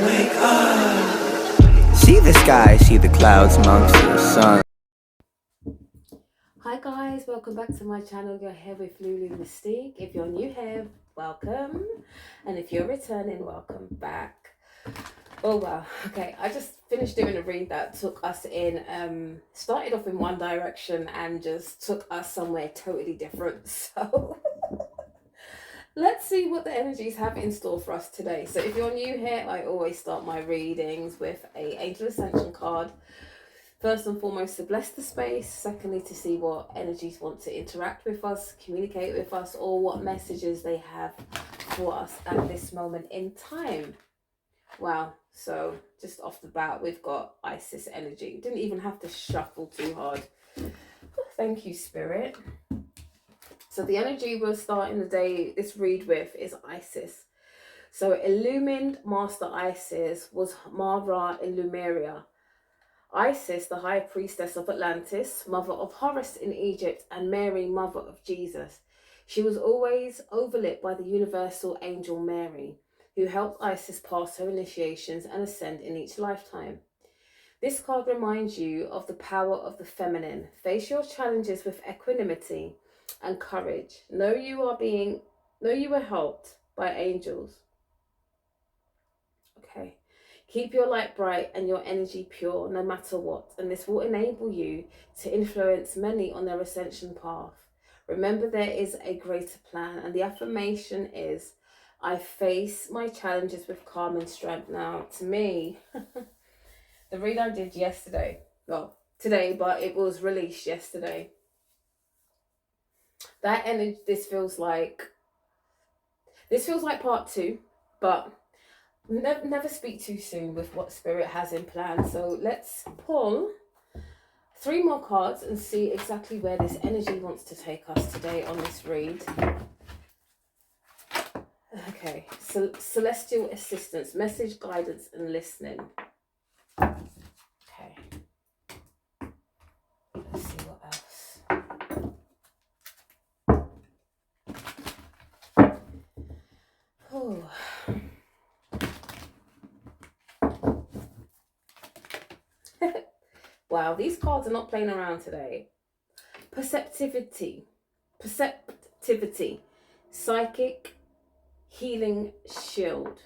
See the sky, see the clouds amongst the sun. Hi guys, welcome back to my channel. You're here with Lulu Mystique. If you're new here, welcome. And if you're returning, welcome back. Oh wow, okay, I just finished doing a read that took us in, started off in one direction and just took us somewhere totally different. So let's see what the energies have in store for us today. So if you're new here, I always start my readings with a Angel Ascension card. First and foremost, to bless the space. Secondly, to see what energies want to interact with us, communicate with us, or what messages they have for us at this moment in time. Wow. So just off the bat, we've got Isis energy. Didn't even have to shuffle too hard. Thank you, Spirit. So the energy we're starting the day, this read with, is Isis. So illumined Master Isis was Mara in Lemuria. Isis, the high priestess of Atlantis, mother of Horus in Egypt, and Mary, mother of Jesus. She was always overlit by the universal angel Mary, who helped Isis pass her initiations and ascend in each lifetime. This card reminds you of the power of the feminine. Face your challenges with equanimity and courage. Know you were helped by angels. Okay. Keep your light bright and your energy pure no matter what, and this will enable you to influence many on their ascension path. Remember, there is a greater plan, and the affirmation is, I face my challenges with calm and strength. Now, to me, the read I did yesterday, well, today, but it was released yesterday. That energy, this feels like part two, but never speak too soon with what Spirit has in plan. So let's pull 3 more cards and see exactly where this energy wants to take us today on this read. Okay, so celestial assistance, message, guidance, and listening. Okay, let's see what else. Oh. Wow, these cards are not playing around today. Perceptivity, psychic, healing shield.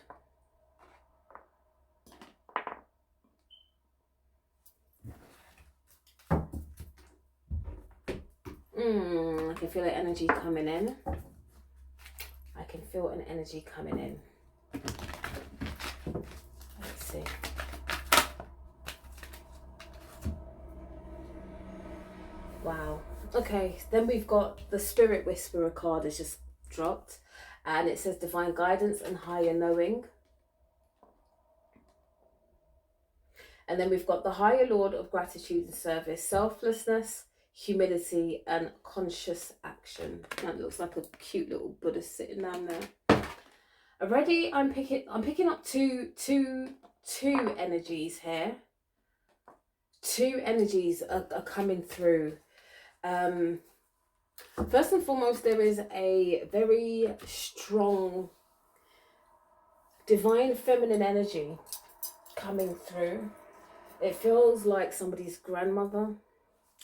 I can feel an energy coming in. I can feel an energy coming in. Let's see. Wow. Okay, then we've got the Spirit Whisperer card has just dropped, and it says divine guidance and higher knowing. And then we've got the higher Lord of gratitude and service, selflessness, humility, and conscious action. That looks like a cute little Buddha sitting down there. Already, I'm picking up two energies here. 2 energies are coming through. First and foremost, there is a very strong divine feminine energy coming through. It feels like somebody's grandmother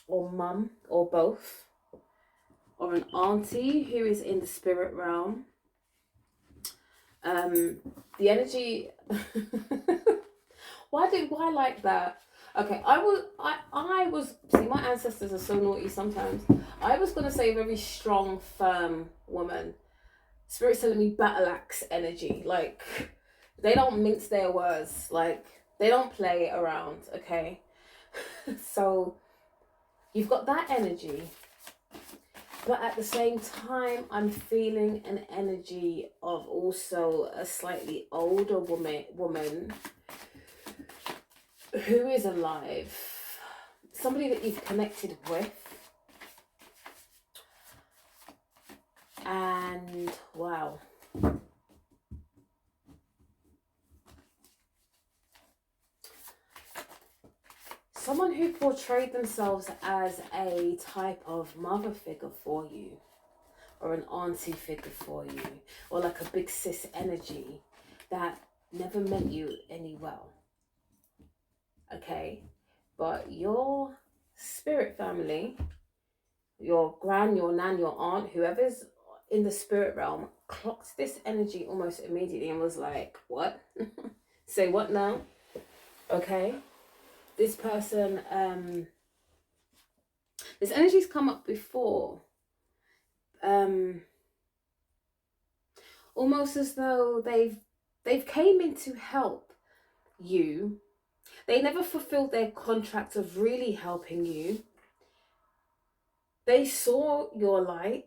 or mum or both, or an auntie who is in the spirit realm. The energy why like that? Okay, I was see, my ancestors are so naughty sometimes. I was gonna say very strong, firm woman. Spirit's telling me battle axe energy. Like, they don't mince their words. Like, they don't play around, okay? So you've got that energy, but at the same time, I'm feeling an energy of also a slightly older woman who is alive, somebody that you've connected with. And wow, someone who portrayed themselves as a type of mother figure for you, or an auntie figure for you, or like a big sis energy that never meant you any well. Okay? But your spirit family, your gran, your nan, your aunt, whoever's in the spirit realm, clocked this energy almost immediately and was like, what? Say what now? Okay? This person, this energy's come up before. Almost as though they've came in to help you. They never fulfilled their contract of really helping you. They saw your light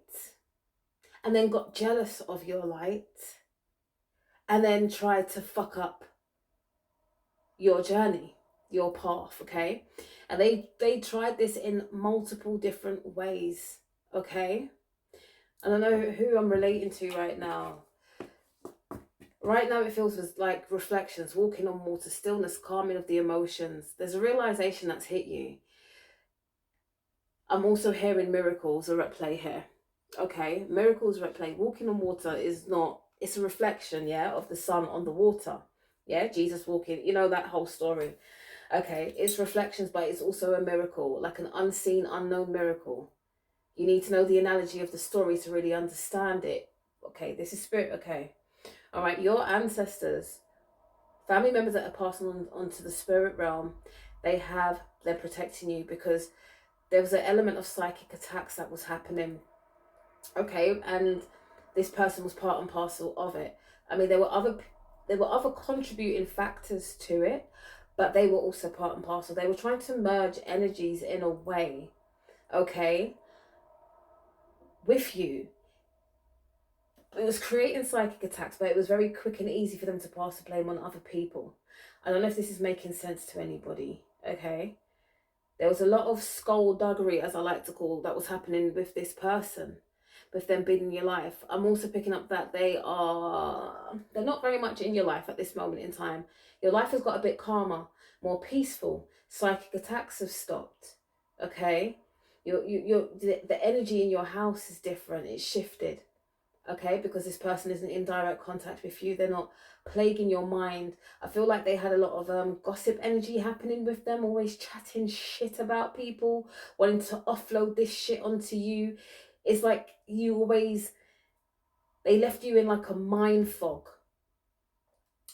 and then got jealous of your light and then tried to fuck up your journey, your path, okay? And they tried this in multiple different ways, okay? I don't know who I'm relating to right now. Right now it feels like reflections, walking on water, stillness, calming of the emotions. There's a realization that's hit you. I'm also hearing miracles are at play here. Okay, miracles are at play. Walking on water is not, it's a reflection, yeah, of the sun on the water. Yeah, Jesus walking, you know, that whole story. Okay, it's reflections, but it's also a miracle, like an unseen, unknown miracle. You need to know the analogy of the story to really understand it. Okay, this is spirit, okay. All right, your ancestors, family members that are passing on to the spirit realm, they're protecting you because there was an element of psychic attacks that was happening. Okay, and this person was part and parcel of it. I mean, there were other contributing factors to it, but they were also part and parcel. They were trying to merge energies in a way, okay, with you. It was creating psychic attacks, but it was very quick and easy for them to pass the blame on other people. I don't know if this is making sense to anybody, okay? There was a lot of skullduggery, as I like to call, that was happening with this person, with them being in your life. I'm also picking up that they're not very much in your life at this moment in time. Your life has got a bit calmer, more peaceful. Psychic attacks have stopped, okay? The energy in your house is different. It's shifted, okay? Because this person isn't in direct contact with you. They're not plaguing your mind. I feel like they had a lot of gossip energy happening with them, always chatting shit about people, wanting to offload this shit onto you. It's like they left you in like a mind fog.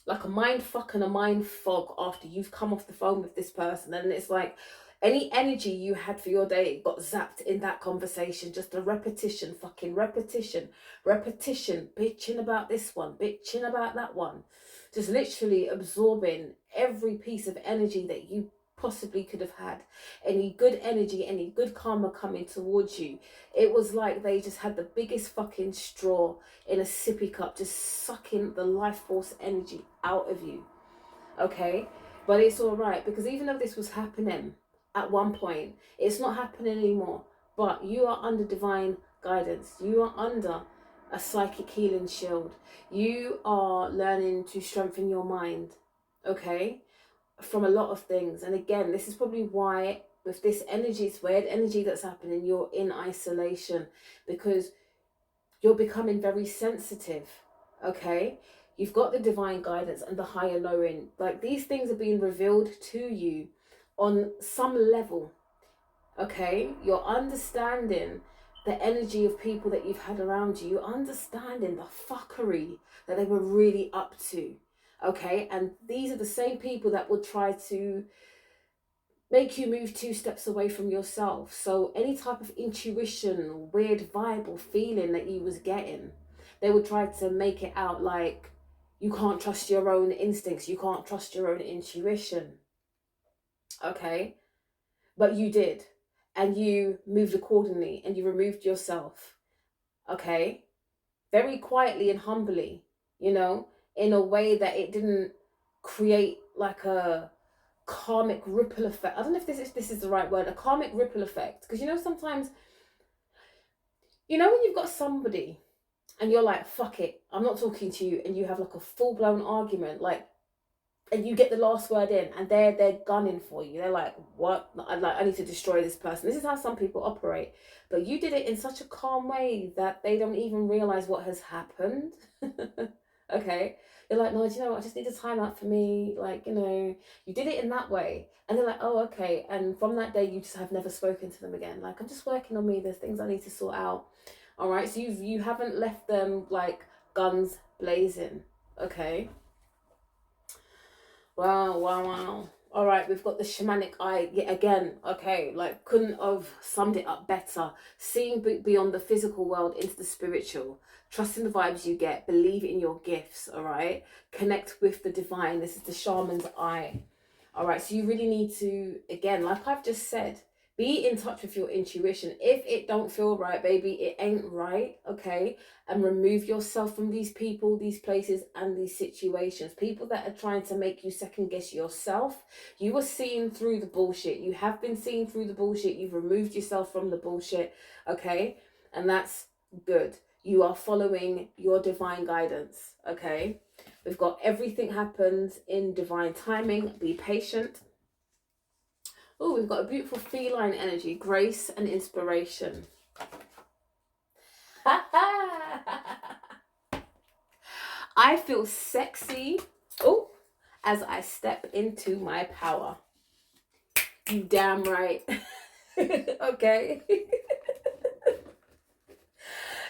Like a mind fuck and a mind fog after you've come off the phone with this person. And it's like any energy you had for your day got zapped in that conversation. Just a repetition, fucking repetition, bitching about this one, bitching about that one. Just literally absorbing every piece of energy that you possibly could have had. Any good energy, any good karma coming towards you. It was like they just had the biggest fucking straw in a sippy cup, just sucking the life force energy out of you. Okay? But it's all right, because even though this was happening at one point, it's not happening anymore. But you are under divine guidance. You are under a psychic healing shield. You are learning to strengthen your mind, okay, from a lot of things. And again, this is probably why with this energy, it's weird energy that's happening, you're in isolation, because you're becoming very sensitive, okay? You've got the divine guidance and the higher knowing. Like, these things are being revealed to you on some level, okay? You're understanding the energy of people that you've had around you. You're understanding the fuckery that they were really up to, okay? And these are the same people that will try to make you move 2 steps away from yourself. So any type of intuition, weird vibe or feeling that you was getting, they would try to make it out like you can't trust your own instincts, you can't trust your own intuition, okay? But you did, and you moved accordingly, and you removed yourself, okay? Very quietly and humbly, you know, in a way that it didn't create like a karmic ripple effect. I don't know if this is the right word, a karmic ripple effect. Because, you know, sometimes, you know, when you've got somebody and you're like, fuck it, I'm not talking to you, and you have like a full-blown argument, like, and you get the last word in, and they're gunning for you. They're like, what? I need to destroy this person. This is how some people operate. But you did it in such a calm way that they don't even realize what has happened. Okay? They're like, no, do you know what? I just need a time out for me. Like, you know, you did it in that way. And they're like, oh, okay. And from that day, you just have never spoken to them again. Like, I'm just working on me. There's things I need to sort out. All right. So you haven't left them like guns blazing. Okay. Wow, wow, wow. All right, we've got the shamanic eye yet again. Okay, like couldn't have summed it up better. Seeing beyond the physical world into the spiritual, trusting the vibes you get, believe in your gifts. All right, connect with the divine. This is the shaman's eye. All right, so you really need to, again, like I've just said, be in touch with your intuition. If it don't feel right, baby, it ain't right. Okay, and remove yourself from these people, these places, and these situations. People that are trying to make you second guess yourself. You are seeing through the bullshit. You have been seeing through the bullshit. You've removed yourself from the bullshit. Okay, and that's good. You are following your divine guidance. Okay, we've got everything happens in divine timing. Be patient. Oh, we've got a beautiful feline energy, grace and inspiration. I feel sexy, oh, as I step into my power. You damn right. Okay.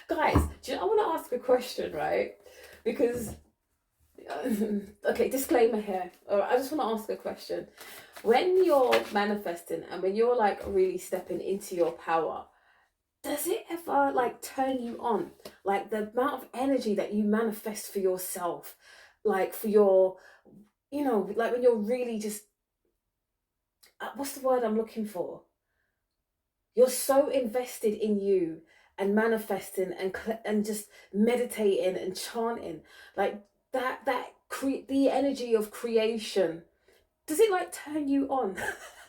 Guys, do you know, I want to ask a question, right? Because, okay, disclaimer here. All right, I just want to ask a question. When you're manifesting and when you're like really stepping into your power, does it ever like turn you on? Like the amount of energy that you manifest for yourself, like for your, you know, like when you're really just, what's the word I'm looking for? You're so invested in you and manifesting and just meditating and chanting, like the energy of creation. Does it like turn you on?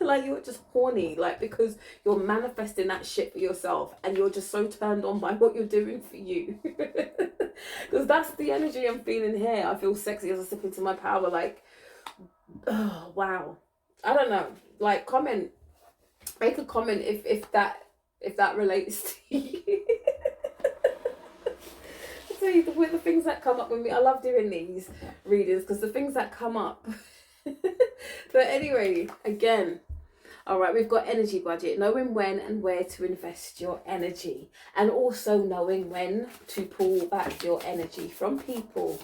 Like you're just horny, like because you're manifesting that shit for yourself and you're just so turned on by what you're doing for you. Because that's the energy I'm feeling here. I feel sexy as I step into my power. Like, oh wow. I don't know. Like comment, make a comment if that relates to you. I tell you, the things that come up with me, I love doing these readings because the things that come up. But anyway, again, all right, we've got energy budget, knowing when and where to invest your energy, and also knowing when to pull back your energy from people.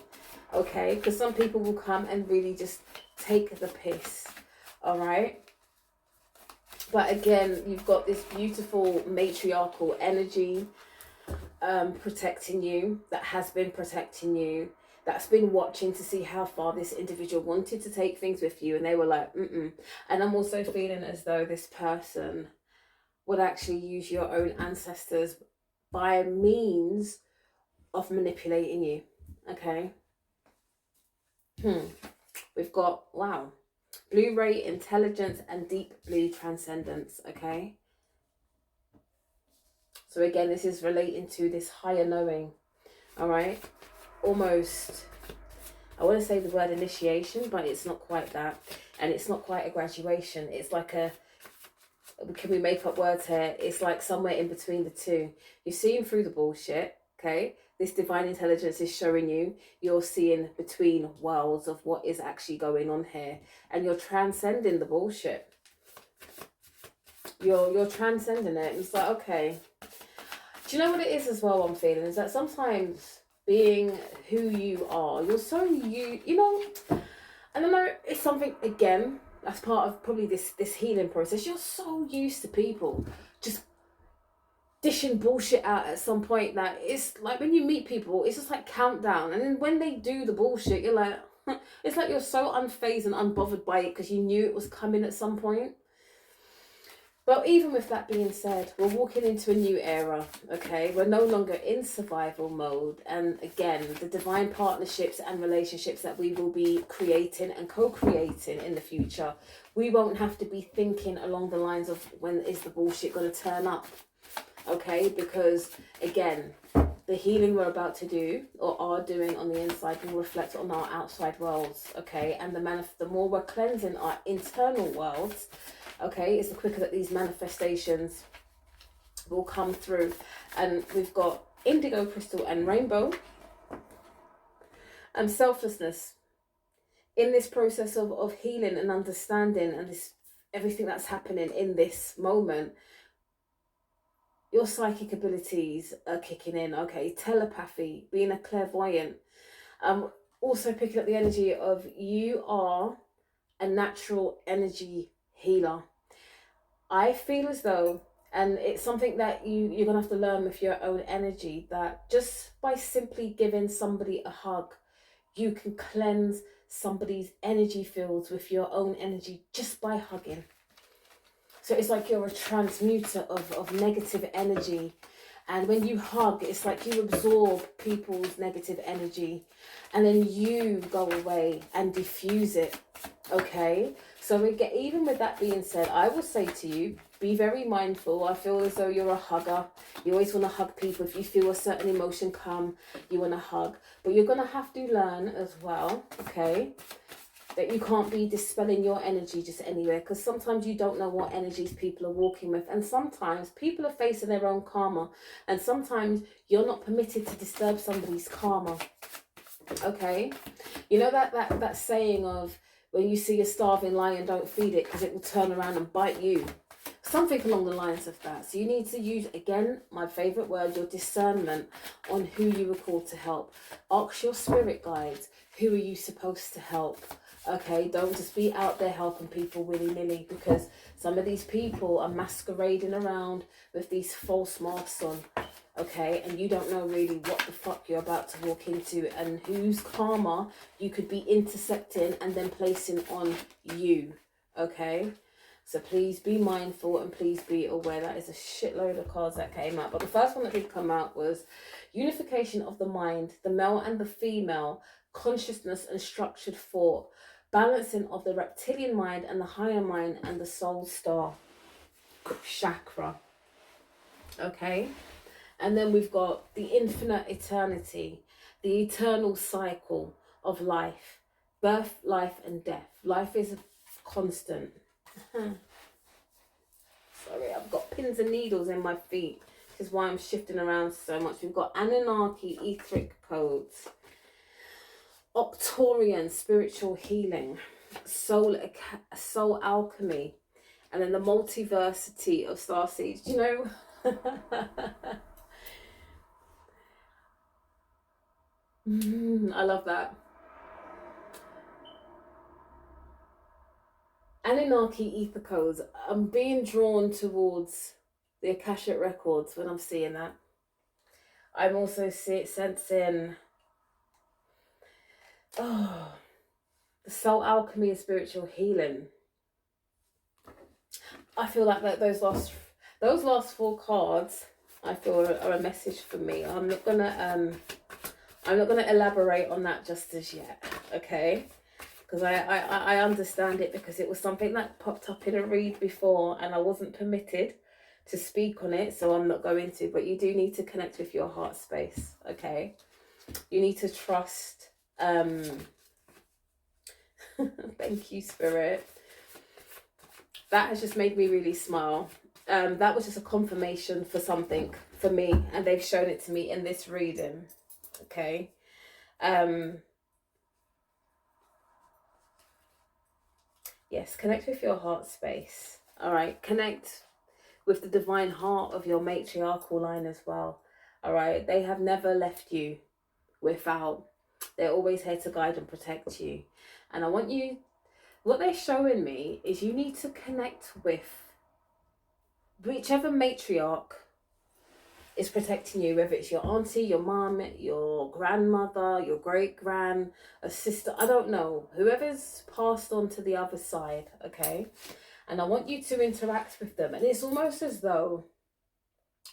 Okay, because some people will come and really just take the piss. All right, but again, you've got this beautiful matriarchal energy protecting you, that has been protecting you, that's been watching to see how far this individual wanted to take things with you, and they were like, mm-mm. And I'm also feeling as though this person would actually use your own ancestors by means of manipulating you. Okay. We've got, wow, blue ray intelligence and deep blue transcendence. Okay. So again, this is relating to this higher knowing. All right. Almost, I want to say the word initiation, but it's not quite that. And it's not quite a graduation. It's like a, can we make up words here? It's like somewhere in between the two. You're seeing through the bullshit, okay? This divine intelligence is showing you, you're seeing between worlds of what is actually going on here. And you're transcending the bullshit. You're transcending it. It's like, okay. Do you know what it is as well, I'm feeling? Is that sometimes being who you are, you're so you know, I don't know, it's something, again, that's part of probably this healing process. You're so used to people just dishing bullshit out at some point that it's like when you meet people, it's just like countdown. And then when they do the bullshit, you're like, it's like you're so unfazed and unbothered by it because you knew it was coming at some point. But even with that being said, we're walking into a new era, okay? We're no longer in survival mode. And again, the divine partnerships and relationships that we will be creating and co-creating in the future, we won't have to be thinking along the lines of when is the bullshit going to turn up, okay? Because again, the healing we're about to do or are doing on the inside will reflect on our outside worlds, okay? And the more we're cleansing our internal worlds, okay, it's the quicker that these manifestations will come through. And we've got indigo, crystal and rainbow. Selflessness in this process of healing and understanding, and this everything that's happening in this moment. Your psychic abilities are kicking in, okay? Telepathy, being a clairvoyant. Also picking up the energy of you are a natural energy healer. I feel as though, and it's something that you're gonna have to learn with your own energy, that just by simply giving somebody a hug, you can cleanse somebody's energy fields with your own energy just by hugging. So it's like you're a transmuter of negative energy. And when you hug, it's like you absorb people's negative energy and then you go away and diffuse it. Okay? So even with that being said, I will say to you, be very mindful. I feel as though you're a hugger. You always want to hug people. If you feel a certain emotion come, you want to hug. But you're going to have to learn as well, okay, that you can't be dispelling your energy just anywhere, because sometimes you don't know what energies people are walking with, and sometimes people are facing their own karma, and sometimes you're not permitted to disturb somebody's karma. Okay, you know that saying of, when you see a starving lion, don't feed it because it will turn around and bite you. Something along the lines of that. So you need to use, again, my favorite word, your discernment on who you were called to help. Ask your spirit guides, who are you supposed to help? Okay, don't just be out there helping people willy-nilly, because some of these people are masquerading around with these false masks on, okay, and you don't know really what the fuck you're about to walk into and whose karma you could be intercepting and then placing on you, okay? So please be mindful and please be aware. That is a shitload of cards that came out. But the first one that did come out was unification of the mind, the male and the female, consciousness and structured thought, balancing of the reptilian mind and the higher mind and the soul star chakra. Okay. And then we've got the infinite eternity, the eternal cycle of life, birth, life and death. Life is constant. Sorry, I've got pins and needles in my feet. This is why I'm shifting around so much. We've got Anunnaki etheric codes, Octorian spiritual healing, soul alchemy, and then the multiversity of starseeds. You know, I love that. Anunnaki ether codes. I'm being drawn towards the Akashic records when I'm seeing that. I'm also sensing the soul alchemy and spiritual healing. I feel like those last four cards, I feel, are a message for me. I'm not gonna elaborate on that just as yet, okay? Because I understand it, because it was something that popped up in a read before and I wasn't permitted to speak on it, so I'm not going to. But you do need to connect with your heart space, okay? You need to trust. Thank you, Spirit. That has just made me really smile. That was just a confirmation for something for me, and they've shown it to me in this reading, okay? Yes, connect with your heart space. All right, connect with the divine heart of your matriarchal line as well. All right, they have never left you without. They're always here to guide and protect you. And I want you, what they're showing me is you need to connect with whichever matriarch is protecting you, whether it's your auntie, your mom, your grandmother, your great-gran, a sister, I don't know, whoever's passed on to the other side, okay? And I want you to interact with them. And it's almost as though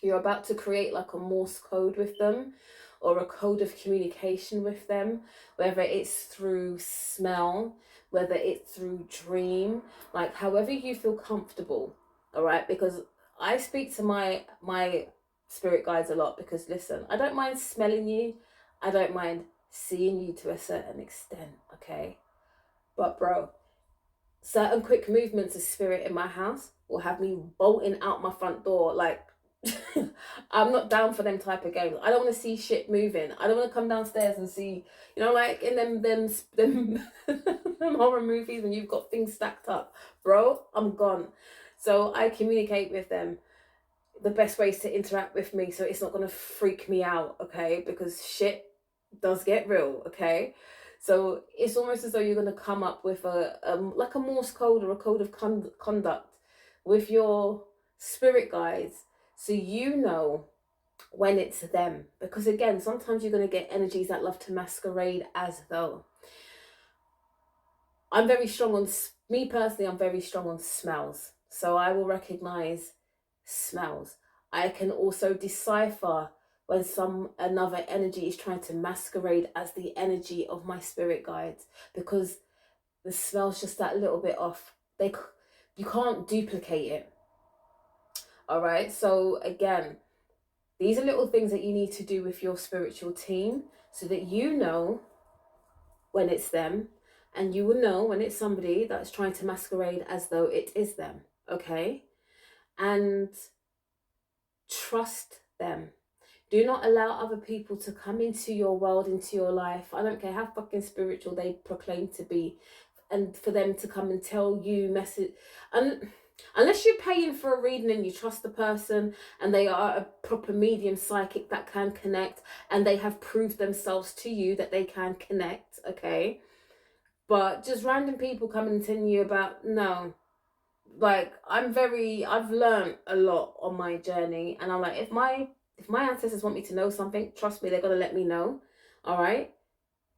you're about to create like a Morse code with them, or a code of communication with them, whether it's through smell, whether it's through dream, like however you feel comfortable, all right? Because I speak to my spirit guides a lot, because listen, I don't mind smelling you, I don't mind seeing you to a certain extent, okay? But bro, certain quick movements of spirit in my house will have me bolting out my front door like I'm not down for them type of games. I don't want to see shit moving. I don't want to come downstairs and see, you know, like in them them horror movies when you've got things stacked up. Bro, I'm gone. So I communicate with them the best ways to interact with me so it's not going to freak me out, okay? Because shit does get real, okay? So it's almost as though you're going to come up with a like a Morse code or a code of conduct with your spirit guides, so you know when it's them. Because again, sometimes you're going to get energies that love to masquerade as though. I'm very strong on, me personally, I'm very strong on smells. So I will recognize smells. I can also decipher when another energy is trying to masquerade as the energy of my spirit guides, because the smell's just that little bit off. You can't duplicate it. All right. So again, these are little things that you need to do with your spiritual team so that you know when it's them, and you will know when it's somebody that's trying to masquerade as though it is them. Okay. And trust them. Do not allow other people to come into your world, into your life. I don't care how fucking spiritual they proclaim to be, and for them to come and tell you message. And unless you're paying for a reading and you trust the person and they are a proper medium psychic that can connect and they have proved themselves to you that they can connect, okay? But just random people coming and telling you about, no. Like, I've learned a lot on my journey, and I'm like, if my ancestors want me to know something, trust me, they're gonna let me know. All right.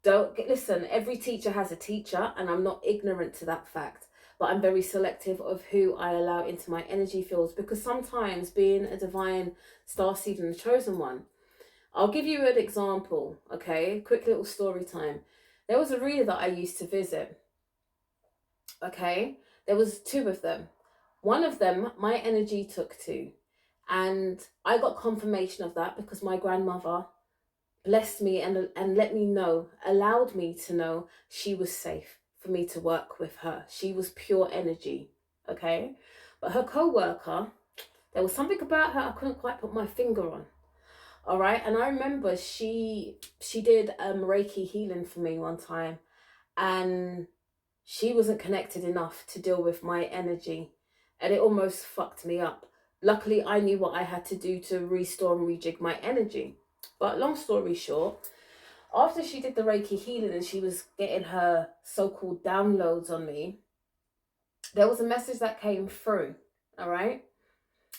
Listen, every teacher has a teacher, and I'm not ignorant to that fact, but I'm very selective of who I allow into my energy fields, because sometimes being a divine starseed and a chosen one, I'll give you an example, okay? Quick little story time. There was a reader that I used to visit, okay? There was two of them. One of them, my energy took to, and I got confirmation of that because my grandmother blessed me and let me know, allowed me to know she was safe for me to work with her. She was pure energy, okay? But her co-worker, there was something about her I couldn't quite put my finger on. All right. And I remember she did Reiki healing for me one time, and she wasn't connected enough to deal with my energy, and it almost fucked me up. Luckily, I knew what I had to do to restore and rejig my energy. But long story short, after she did the Reiki healing and she was getting her so-called downloads on me, there was a message that came through, all right?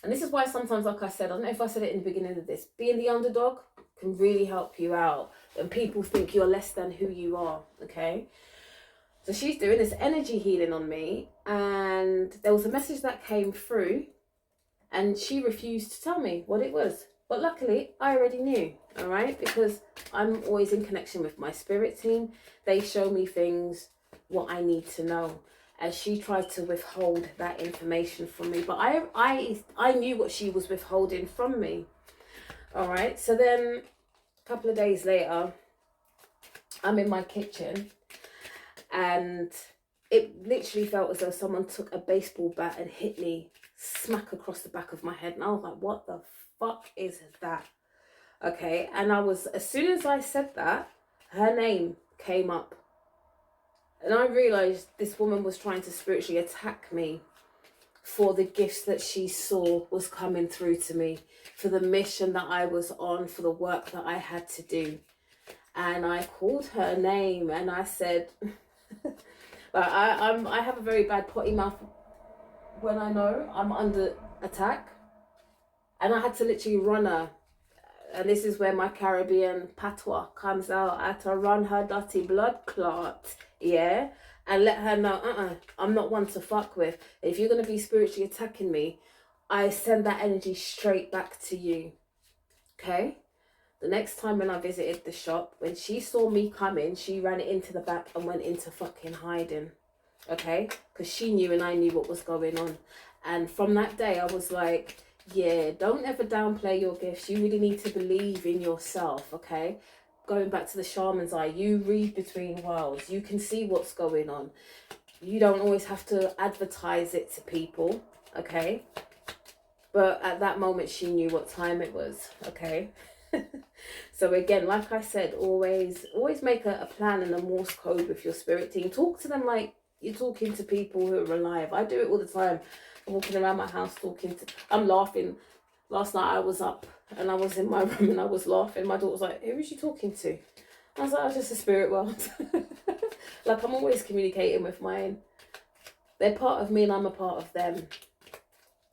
And this is why sometimes, like I said, I don't know if I said it in the beginning of this, being the underdog can really help you out when people think you're less than who you are, okay? So she's doing this energy healing on me, and there was a message that came through, and she refused to tell me what it was. But luckily, I already knew, all right? Because I'm always in connection with my spirit team. They show me things, what I need to know. As she tried to withhold that information from me. But I knew what she was withholding from me. All right. So then a couple of days later, I'm in my kitchen, and it literally felt as though someone took a baseball bat and hit me smack across the back of my head. And I was like, what the fuck is that? Okay. And as soon as I said that, her name came up. And I realised this woman was trying to spiritually attack me for the gifts that she saw was coming through to me, for the mission that I was on, for the work that I had to do. And I called her name and I said, but I have a very bad potty mouth when I know I'm under attack. And I had to literally run her. And this is where my Caribbean patois comes out. I had to run her dirty blood clot, yeah? And let her know, I'm not one to fuck with. If you're going to be spiritually attacking me, I send that energy straight back to you, okay? The next time when I visited the shop, when she saw me coming, she ran into the back and went into fucking hiding, okay? Because she knew and I knew what was going on. And from that day, I was like, yeah, don't ever downplay your gifts. You really need to believe in yourself, okay? Going back to the shaman's eye, you read between worlds. You can see what's going on. You don't always have to advertise it to people, okay? but at that moment she knew what time it was. Okay. So again, like I said, always make a plan and a Morse code with your spirit team. Talk to them like you're talking to people who are alive. I do it all the time. I'm walking around my house I'm laughing. Last night I was up and I was in my room and I was laughing. My daughter was like, who is she talking to? I was like, oh, just a spirit world. Like, I'm always communicating with mine. They're part of me and I'm a part of them.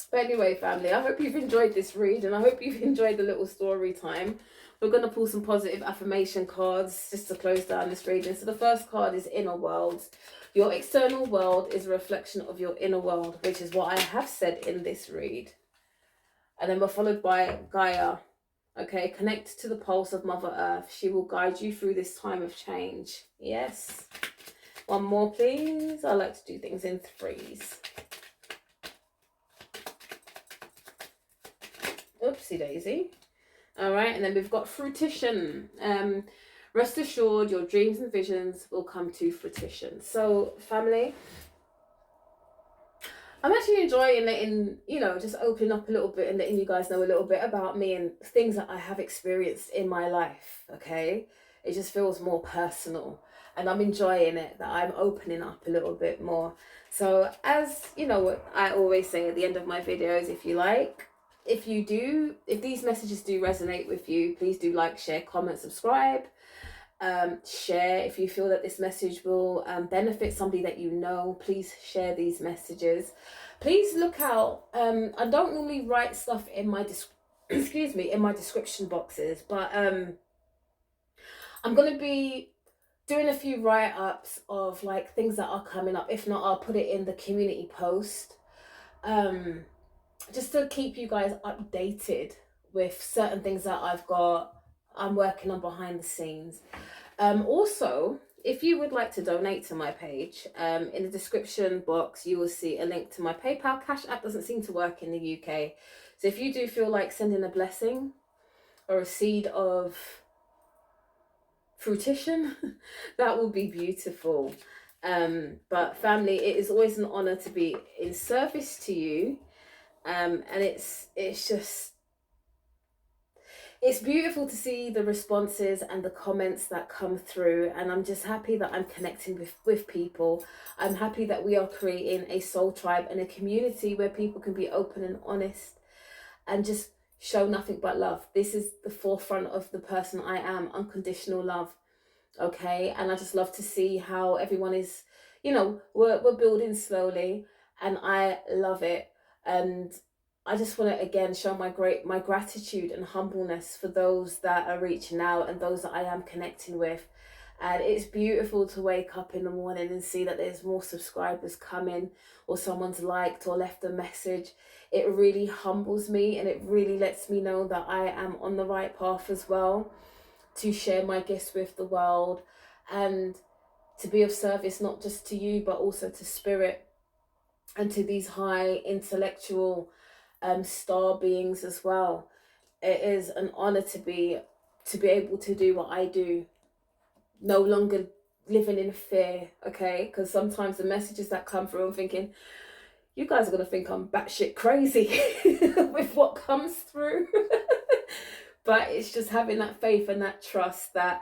But anyway, family, I hope you've enjoyed this read and I hope you've enjoyed the little story time. We're going to pull some positive affirmation cards just to close down this reading. So the first card is Inner World. Your external world is a reflection of your inner world, which is what I have said in this read. And then we're followed by Gaia. Okay, connect to the pulse of Mother Earth. She will guide you through this time of change. Yes. One more, please. I like to do things in threes. Oopsie daisy. All right, and then we've got fruition. Rest assured, your dreams and visions will come to fruition. So, family, I'm actually enjoying letting, just opening up a little bit and letting you guys know a little bit about me and things that I have experienced in my life, okay? It just feels more personal and I'm enjoying it, that I'm opening up a little bit more. So as, what I always say at the end of my videos, if these messages do resonate with you, please do like, share, comment, subscribe. Share if you feel that this message will benefit somebody that you know. Please share these messages. Please look out. I don't normally write stuff in my in my description boxes, but I'm gonna be doing a few write-ups of like things that are coming up. If not, I'll put it in the community post, just to keep you guys updated with certain things that I'm working on behind the scenes. Also, if you would like to donate to my page, in the description box you will see a link to my PayPal. Cash App doesn't seem to work in the UK, so if you do feel like sending a blessing or a seed of fruition, that will be beautiful. But family, it is always an honor to be in service to you, and it's beautiful to see the responses and the comments that come through, and I'm just happy that I'm connecting with people. I'm happy that we are creating a soul tribe and a community where people can be open and honest and just show nothing but love. This is the forefront of the person I am, unconditional love. Okay, and I just love to see how everyone is, we're building slowly, and I love it. And I just want to again show my gratitude and humbleness for those that are reaching out and those that I am connecting with. And it's beautiful to wake up in the morning and see that there's more subscribers coming, or someone's liked or left a message. It really humbles me, and it really lets me know that I am on the right path as well, to share my gifts with the world and to be of service, not just to you, but also to spirit and to these high intellectual star beings as well. It is an honor to be able to do what I do, no longer living in fear, okay? Because sometimes the messages that come through, I'm thinking, you guys are gonna think I'm batshit crazy with what comes through. But it's just having that faith and that trust that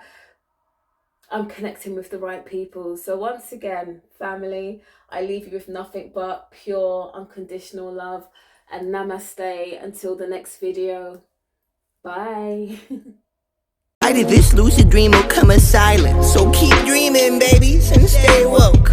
I'm connecting with the right people. So once again, family, I leave you with nothing but pure, unconditional love. And namaste until the next video. Bye. Why did this lucid dream will come as silent? So keep dreaming, babies, and stay woke.